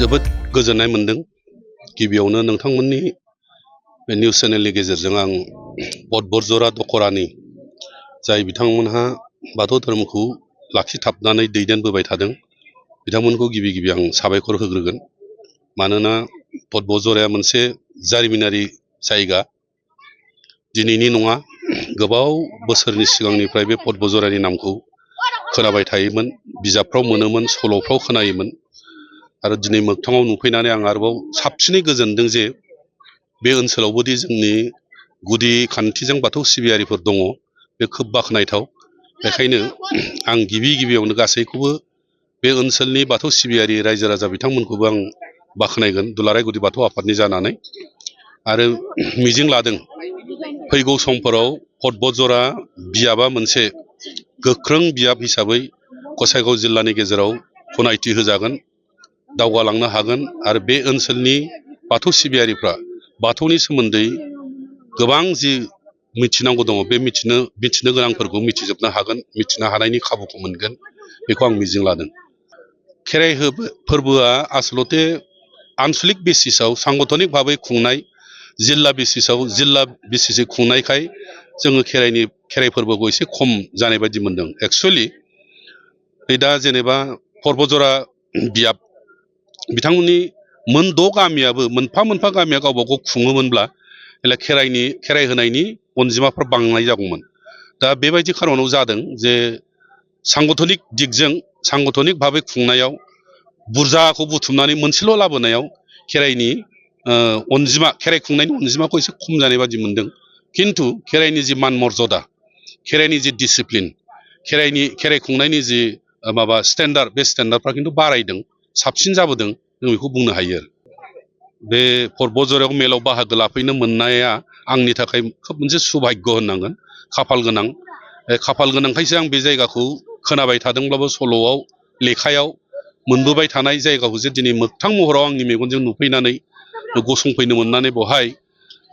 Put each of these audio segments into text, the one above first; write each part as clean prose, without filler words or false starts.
जोबोद गोजोननाय मोनदों। गिबियावनो नोंथांमोननि बे निउस चेनेलनि गेजेरजों आं बरजरा दखरानि जाय बिथांमोनहा बाथौ धोरोमखौ लाखिथाबनानै दैदेनबोबाय थादों बिथांमोनखौ गिबि गिबि आं साबायखर होग्रोगोन। मानोना बरजराया मोनसे जारिमिनारि जायगा, दिनैनि नङा गोबाव बोसोरनि सिगांनिफ्राय बे बरजरानि नामखौ खोनाबाय थायोमोन, बिजाबफ्राव मोनोमोन, सल'फ्राव खोनायोमोन। आरो दिनै मोगथाङाव नुफैनानै आं आरोबाव साबसिनै गोजोनदों जे बे ओनसोलावबोदि जोंनि गुदि खान्थिजों बाथौ सिबियारिफोर दङ, बे खोब बाख्नायथाव। बेखायनो आं गिबियावनो गासैखौबो बे ओनसोलनि बाथौ सिबियारि रायजो राजा बिथांमोनखौबो आं बाख्नायगोन दुलाराय गुदि बाथौ आफादनि जानानै। आरो मिजिं लादों फैगौ समफोराव बरजरा बियाबा मोनसे गोख्रों बियाब हिसाबै गसाइगाव जिल्लानि गेजेराव गनायथि होजागोन, दावगालांनो हागोन। आरो बे ओनसोलनि बाथौ सिबियारिफ्रा बाथौनि सोमोन्दै गोबां जि मिथिनांगौ दङ बे मिथिनो गोनांफोरखौ मिथिजोबनो हागोन, मिथिनो हानायनि खाबुखौ मोनगोन, बेखौ आं मिजिं लादों। खेराइ फोरबोआ आसलते आनसलिक बेसिसाव सांगठनिक भाबै खुंनाय, जिल्ला बेसिसै खुंनायखाय जोङो खेराइ फोरबोखौ एसे खम जानाय बायदि मोनदों। एक्सुवेलि दा जेनेबा बरजरा बियाब बिथांमोननि मोन 6 गामियाबो मोनफा गामिया गावबा गाव खुङोमोनब्ला खेराइ होनायनि अनजिमाफ्रा बांनाय जागौमोन। दा बेबायदि खारनाव जादों जे सांगठनिक दिगजों सांगठनिक भाबै खुंनायाव बुरजाखौ बुथुमनानै मोनसेल' लाबोनायाव खेराइ खुंनायनि अनजिमाखौ एसे खम जानाय बायदि मोनदों। खिन्थु खेराइनि जि मान मर्यादा, खेराइनि जि डिसिप्लिन, खेराइ खुंनायनि जि स्टेन्डार्ड, बे स्टेन्डार्डफ्रा खिन्थु बारायदों, साबसिन जाबोदों, जों बेखौ बुंनो हायो। बे बरजरायाव मेलाव बाहागो लाफैनो मोननाया आंनि थाखाय खोब मोनसे सुभाग्य होननांगोन, खाफाल गोनां। खाफाल गोनांखायसो आं बे जायगाखौ खोनाबाय थादोंब्लाबो सल'आव, लेखायाव मोनबोबाय थानाय जायगाखौ जे दिनै मोगथां महराव आंनि मेगनजों नुफैनानै गसंफैनो मोननानै बेवहाय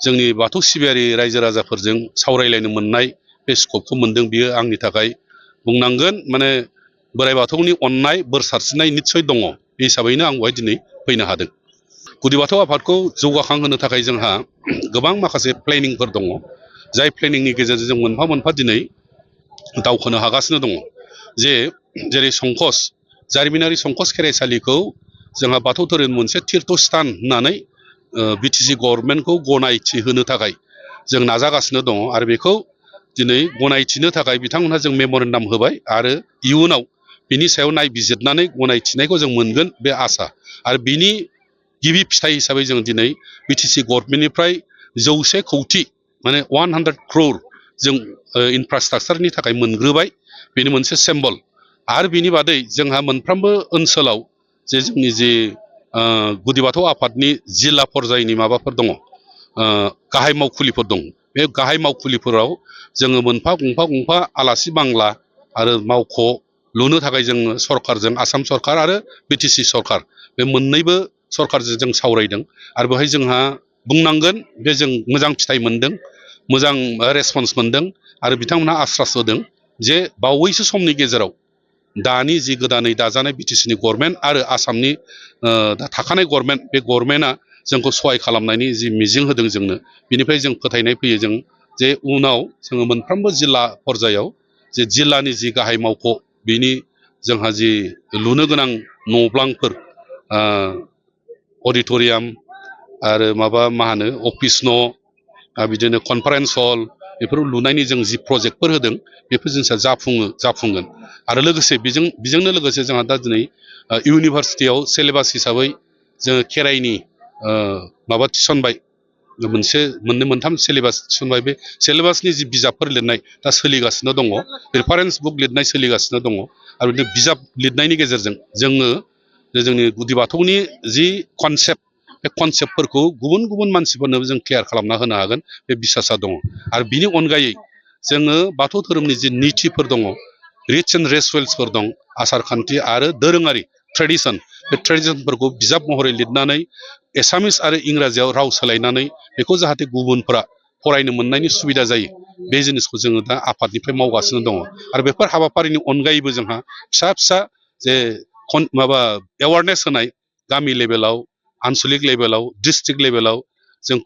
जोंनि बाथौ सिबियारि रायजो राजाफोरजों सावरायलायनो मोननाय बे स्कपखौ मोनदों। बियो आंनि थाखाय बुंनांगोन माने बोराइ बाथौनि अननाय, बोर सारस्रिनाय निस्सय दङ। बे हिसाबैनो आं बेवहाय दिनै फैनो हादों। गुदि बाथौ आफादखौ जौगाखांहोनो थाखाय जोंहा गोबां माखासे प्लेनिंफोर दङ, जाय प्लेनिंनि गेजेरजों जों मोनफा दिनै दावखोनो हागासिनो दङ। जेरै जारिमिनारि संकस खेराइसालिखौ जोंहा बाथौ धोरोम मोनसे तीर्थ स्थान होननानै बिटिसि गभर्नमेन्टखौ गनायथि होनो थाखाय जों नाजागासिनो दङ। आरो बेखौ दिनै गनायथिनो थाखाय बिथांमोनहा जों मेमरेन्डाम होबाय। आरो इयुनाव बिनि सायाव नायबिजिरनानै गनायथिनायखौ जों मोनगोन, बे आसा। आरो बिनि गिबि फिथाइ हिसाबै जों दिनै बिटिसि गभर्नमेन्टनिफ्राय 100 कौटि माने 100 crore जों इनफ्रास्ट्राक्चारनि थाखाय मोनग्रोबाय। बेनि मोनसे सिम्बल। आरो बिनि बादै जोंहा मोनफ्रोमबो ओनसोलाव जोंनि गुदि बाथौ आफादनि जिल्ला पर्यायनि माबाफोर दङ, गाहाय मावखुलिफोर दं। बे गाहाय मावखुलिफोराव जोङो गंफा आलासि बांला आरो मावख' लुनो थाखाय जोङो सरकारजों, आसाम सरकार आरो बिटिसि सरकार, बे मोननैबो सरकारजों जों सावरायदों। आरो बेवहाय जोंहा बुंनांगोन बे जों मोजां फिथाइ मोनदों, मोजां रेसपन्स मोनदों। आरो बिथांमोनहा आश्वास होदों जे बावैसो समनि गेजेराव दानि जि गोदानै दाजानाय बिटिसिनि गभर्नमेन्ट आरो आसामनि थाखानाय गभर्नमेन्ट, बे गभर्नमेन्टआ जोंखौ सहाय खालामनायनि जि मिजिं होदों जोंनो, बिनिफ्राय जों फोथायनाय फैयो जों जे उनाव जोङो मोनफ्रोमबो जिल्ला पर्यायाव जे जिल्लानि जि गाहाय मावख' बिनि जोंहा जि लुनो गोनां न'ब्लांफोर, अडिट'रियाम आरो अफिस न', बिदिनो कनफारेन्स हल, बेफोर लुनायनि जों जि प्रजेक्टफोर होदों बेफोर जिनिसा जाफुंगोन। आरो लोगोसे बेजोंनो लोगोसे जोंहा दा दिनै इउनिभारसिटियाव सिलेबास हिसाबै जोङो खेराइनि थिसनबाय, मोननै मोनथाम सिलेबास थिसनबाय। बे सिलेबासनि जि बिजाबफोर लिरनाय दा सोलिगासिनो दङ, रेफारेन्स बुक लिरनाय सोलिगासिनो दङ। आरो बे बिजाब लिरनायनि गेजेरजों जोङो जोंनि गुदि बाथौनि जि कनसेप्ट, बे कनसेप्टफोरखौ गुबुन मानसिफोरनो जों क्लियार खालामना होनो हागोन, बे बिसासा दङ। आरो बिनि अनगायै जोङो बाथौ धोरोमनि जि नितिफोर दङ, रिट्स एन्ड रिचुवेल्सफोर दं, आसार खान्थि आरो दोरोङारि ट्रेडिसन, बे ट्रेडिसनफोरखौ बिजाब महरै लिरनानै एसामिस आरो इंराजियाव राव सोलायनानै बेखौ जाहाथे गुबुनफोरा फरायनो मोननायनि सुबिदा जायो, बे जिनिसखौ जोङो दा आफादनिफ्राय मावगासिनो दङ। आरो बेफोर हाबाफारिनि अनगायैबो जोंहा फिसा जे एवारनेस होनाय, गामि लेभेलाव आनसलिक लेभेलाव डिस्ट्रिक्ट लेभेलाव जों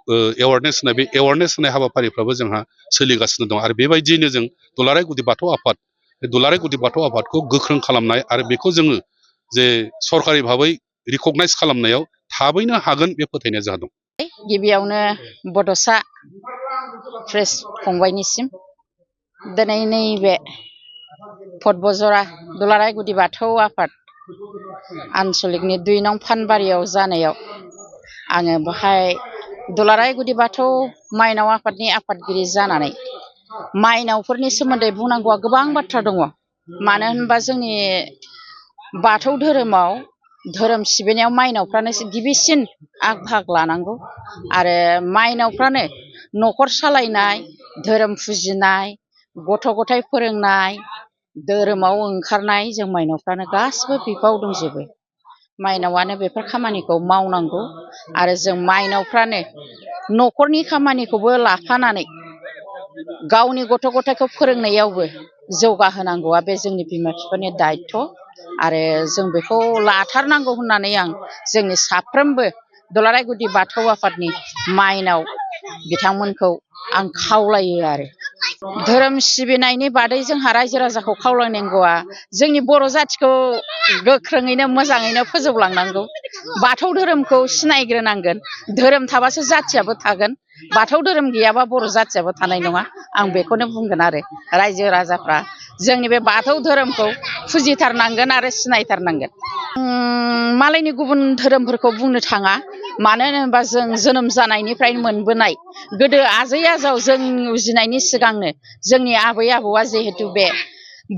एवारनेस होनाय बे एवारनेस होनाय हाबाफारिफ्राबो जोंहा सोलिगासिनो दं आरो बेबायदियैनो जों दुलाराय गुदि बाथौ आफाद बे दुलाराय गुदि बाथौ आफादखौ गोख्रों खालामनाय आरो बेखौ जोङो जे सरकारि भाबै रिकगनाइज खालामनायाव थाबैनो हागोन बे फोथायनाया जोंहा दं। गिबियावनो बड'सा प्रेस फंबायनिसिम दिनै नैबे फटबजरा दुलाराय गुदि बाथौ आफाद आनसलिकनि 2 नं फानबारियाव जानायाव आङो बेहाय दुलाराय गुदि बाथौ माइनाव आफादनि आफादगिरि जानानै माइनावफोरनि सोमोन्दै बुंनांगौआ गोबां बाथ्रा दङ। मानो होनबा जोंनि बाथौ धोरोमाव धोरोम सिबिनायाव माइनावफ्रानो गिबिसिन आग भाग लानांगौ आरो माइनावफ्रानो न'खर सालायनाय, धोरोम फुजिनाय, गथ' गथाय फोरोंनाय, धोरोमाव ओंखारनाय जों माइनावफ्रानो गासिबो बिफाव दंजोबो। माइनावानो बेफोर खामानिखौ मावनांगौ आरो जों माइनावफ्रानो न'खरनि खामानिखौबो लाफानानै गावनि गथ' गथायखौ फोरोंनायावबो जौगाहोनांगौआ बे जोंनि बिमा बिफानि दायित्व आरो जों बेखौ लाथारनांगौ होननानै आं जोंनि साफ्रोमबो दुलाराय गुदि बाथौ आफादनि माइनाव बिथांमोनखौ आं खावलायो आरो धोरोम सिबिनायनि बादै जोंहा रायजो राजाखौ खावलायनांगौआ जोंनि बर' जाथिखौ गोख्रोङैनो मोजाङैनो फोजौलांनांगौ। बाथौ धोरोमखौ सिनायग्रोनांगोन। धोरोम थाबासो जाथियाबो थागोन। बाथौ धोरोम गैयाबा बर' जाथियाबो थानाय नङा। आं बेखौनो बुंगोन आरो रायजो राजाफ्रा जोंनि बे बाथौ धोरोमखौ फुजिथारनांगोन आरो सिनायथारनांगोन। मालायनि गुबुन धोरोमफोरखौ बुंनो थाङा। मानो होनोबा जों जोनोम जानायनिफ्राय मोनबोनाय गोदो आजै आजौ जों उजिनायनि सिगांनो जोंनि आबै आबौआ जिहेतु बे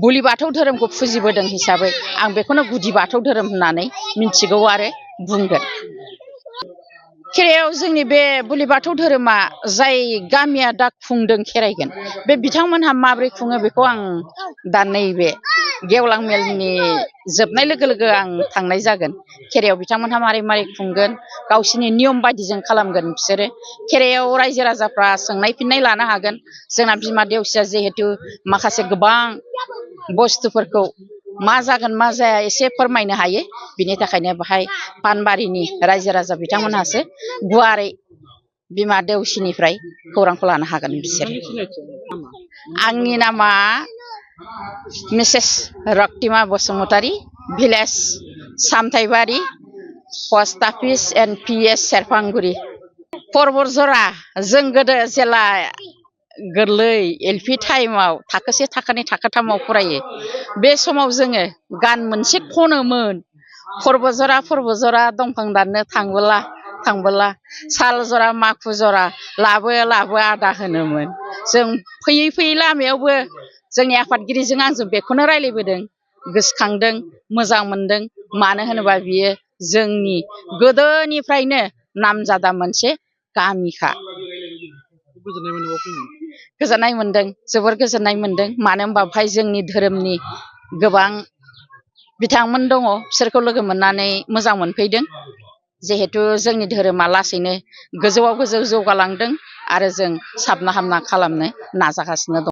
बुलि बाथौ धोरोमखौ फुजिबोदों हिसाबै आं बेखौनो गुदि बाथौ धोरोम होननानै मिथिगौ आरो बुंगोन। खेराइयाव जोंनि बे बुलि बाथौ धोरोमा जाय गामिया दा खुंदों खेराइगोन बे बिथांमोनहा माबोरै खुङो बेखौ आं दा नैबे गेवलां मेलनि जोबनाय लोगो लोगो आं थांनाय जागोन। खेराइयाव बिथांमोनहा मारै खुंगोन गावसिनि नियम बायदिजों खालामगोन बिसोरो। खेराइयाव रायजो राजाफ्रा सोंनाय फिननाय लानो हागोन। जोंना बिमा देवसिया जिहेतु माखासे गोबां बुस्थुफोरखौ मा जागोन मा जाया एसे फोरमायनो हायो। बिनि थाखायनो बेहाय पानबारिनि रायजो राजा बिथांमोनहासो गुवारै बिमा देवसिनिफ्राय खौरांखौ लानो हागोन बिसोर। आंनि नामा Mrs Raktima Basumatary, village Samthaibari, post office NPS Serfanguri. फटबजरा जों गोदो जेला गोरलै LP टाइमाव थाखोसे थाखोनै थाखोथामाव फरायो बे समाव जोङो गान मोनसे खनोमोन। फटबजरा दंफां दाननो थांबोला साल जरा माखु जरा लाबो आदा होनोमोन। जों फैयै लामायावबो जोंनि आफादगिरिजों आंजों बेखौनो रायलायबोदों, गोसोखांदों, मोजां मोनदों। मानो होनोबा बियो जोंनि गोदोनिफ्रायनो नामजादा मोनसे गामिखा। गोजोननाय मोनदों, जोबोर गोजोननाय मोनदों। मानो होनबा बेहाय जोंनि धोरोमनि गोबां बिथांमोन दङ, बिसोरखौ लोगो मोननानै मोजां मोनफैदों। जिहेतु जोंनि धोरोमा लासैनो गोजौआव गोजौ जौगालांदों आरो जों साबना हामना खालामनो नाजागासिनो दं।